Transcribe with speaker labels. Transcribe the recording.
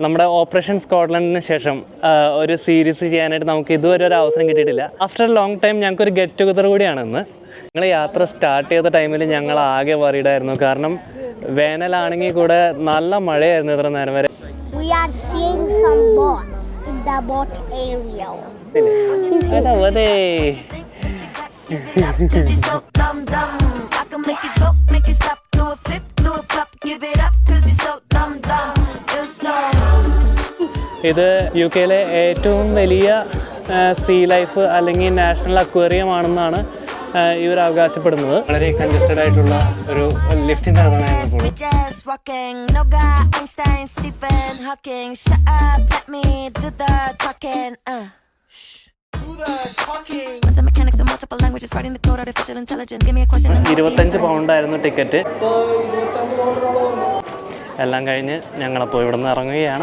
Speaker 1: നമ്മുടെ ഓപ്പറേഷൻ സ്കോട്ട്ലൻഡിന് ശേഷം ഒരു സീരീസ് ചെയ്യാനായിട്ട് നമുക്ക് ഇതുവരെ ഒരു അവസരം കിട്ടിയിട്ടില്ല. ആഫ്റ്റർ ലോങ് ടൈം ഞങ്ങൾക്കൊരു ഗെറ്റ് ടുഗദർ കൂടിയാണ് ഇന്ന്. ഞങ്ങൾ യാത്ര സ്റ്റാർട്ട് ചെയ്ത ടൈമിൽ ഞങ്ങൾ ആകെ വറീഡായിരുന്നു. കാരണം വേനലാണെങ്കിൽ കൂടെ നല്ല മഴയായിരുന്നു ഇത്ര നേരം വരെ. ഇത് UK-യിലെ ഏറ്റവും വലിയ സീ ലൈഫ് അല്ലെങ്കിൽ നാഷണൽ അക്വേറിയം ആണെന്നാണ് ഇവർ അവകാശപ്പെടുന്നത്. വളരെ കൺജസ്റ്റഡ് ആയിട്ടുള്ള ഒരു ലിഫ്റ്റിംഗ് £25 ടിക്കറ്റ്. എല്ലാം കഴിഞ്ഞ് ഞങ്ങളപ്പോൾ ഇവിടെ നിന്ന് ഇറങ്ങുകയാണ്.